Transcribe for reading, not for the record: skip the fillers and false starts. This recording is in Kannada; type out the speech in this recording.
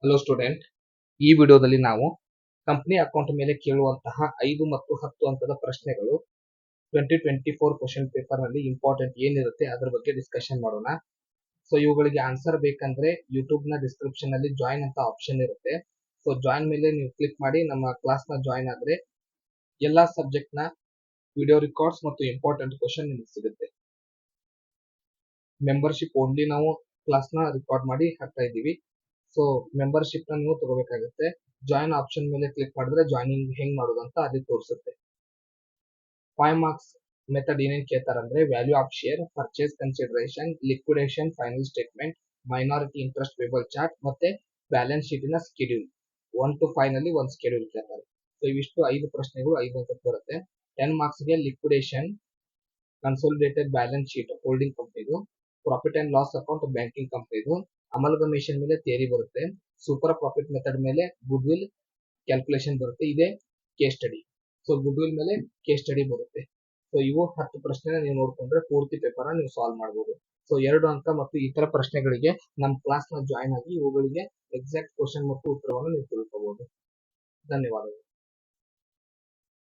ಹಲೋ ಸ್ಟೂಡೆಂಟ್, ಈ ವಿಡಿಯೋದಲ್ಲಿ ನಾವು ಕಂಪನಿ ಅಕೌಂಟ್ ಮೇಲೆ ಕೇಳುವಂತಹ 5 ಮತ್ತು 10 ಅಂಕದ ಪ್ರಶ್ನೆಗಳು 2024 ಕ್ವಶನ್ ಪೇಪರ್ ನಲ್ಲಿ ಇಂಪಾರ್ಟೆಂಟ್ ಏನಿರುತ್ತೆ ಅದರ ಬಗ್ಗೆ ಡಿಸ್ಕಷನ್ ಮಾಡೋಣ. ಸೊ ಇವುಗಳಿಗೆ ಆನ್ಸರ್ ಬೇಕಂದ್ರೆ ಯೂಟ್ಯೂಬ್ ನ ಡಿಸ್ಕ್ರಿಪ್ಷನ್ ನಲ್ಲಿ ಜಾಯಿನ್ ಅಂತ ಆಪ್ಷನ್ ಇರುತ್ತೆ. ಸೊ ಜಾಯಿನ್ ಮೇಲೆ ನೀವು ಕ್ಲಿಕ್ ಮಾಡಿ ನಮ್ಮ ಕ್ಲಾಸ್ ನ ಜಾಯಿನ್ ಆದ್ರೆ ಎಲ್ಲಾ ಸಬ್ಜೆಕ್ಟ್ ನ ವಿಡಿಯೋ ರೆಕಾರ್ಡ್ಸ್ ಮತ್ತು ಇಂಪಾರ್ಟೆಂಟ್ ಕ್ವಶನ್ ನಿಮಗೆ ಸಿಗುತ್ತೆ. ಮೆಂಬರ್ಶಿಪ್ ಓನ್ಲಿ ನಾವು ಕ್ಲಾಸ್ ನ ರೆಕಾರ್ಡ್ ಮಾಡಿ ಹಾಕ್ತಾ ಇದ್ದೀವಿ. ಸೊ ಮೆಂಬರ್ಶಿಪ್ ನ ನೀವು ತಗೋಬೇಕಾಗುತ್ತೆ. ಜಾಯಿನ್ ಆಪ್ಷನ್ ಮೇಲೆ ಕ್ಲಿಕ್ ಮಾಡಿದ್ರೆ ಜಾಯಿನಿಂಗ್ ಹೆಂಗ್ ಮಾಡೋದು ಅಂತ ಅಲ್ಲಿ ತೋರಿಸುತ್ತೆ. 5 ಮಾರ್ಕ್ಸ್ ಮೆಥಡ್ ಏನೇನ್ ಕೇಳ್ತಾರಂದ್ರೆ value of share, purchase consideration, liquidation, final statement, minority interest payable chart ಮತ್ತೆ ಬ್ಯಾಲೆನ್ಸ್ ಶೀಟಿನ ಸ್ಕೆಡ್ಯೂಲ್ 1 to 5 ನಲ್ಲಿ ಒಂದು ಸ್ಕೆಡ್ಯೂಲ್ ಕೇಳ್ತಾರೆ. ಸೊ ಇವಿಷ್ಟು 5 ಪ್ರಶ್ನೆಗಳು 5 ಅಂಕಕ್ಕೆ ಬರುತ್ತೆ. 10 ಮಾರ್ಕ್ಸ್ ಗೆ liquidation, consolidated balance sheet holding ಕಂಪನಿದು, profit and loss account banking ಕಂಪನಿದು, ಅಮಲ್ಗಮೇಷನ್ ಮೇಲೆ ಥಿಯರಿ ಬರುತ್ತೆ, ಸೂಪರ್ ಪ್ರಾಫಿಟ್ ಮೆಥಡ್ ಮೇಲೆ ಗುಡ್ ವಿಲ್ ಕ್ಯಾಲ್ಕುಲೇಷನ್ ಬರುತ್ತೆ, ಇದೇ case study. So goodwill ಮೇಲೆ ಕೇಸ್ ಸ್ಟಡಿ ಬರುತ್ತೆ. ಸೊ ಇವು 10 ಪ್ರಶ್ನೆ ನೀವು ನೋಡ್ಕೊಂಡ್ರೆ ಪೂರ್ತಿ ಪೇಪರ್ ನೀವು ಸಾಲ್ವ್ ಮಾಡಬಹುದು. ಸೊ 2 ಅಂಕ ಮತ್ತು ಇತರ ಪ್ರಶ್ನೆಗಳಿಗೆ ನಮ್ಮ ಕ್ಲಾಸ್ ನ ಜಾಯಿನ್ ಆಗಿ ಇವುಗಳಿಗೆ ಎಕ್ಸಾಕ್ಟ್ ಕ್ವಶನ್ ಮತ್ತು ಉತ್ತರವನ್ನು ನೀವು ತಿಳ್ಕೋಬಹುದು. ಧನ್ಯವಾದಗಳು.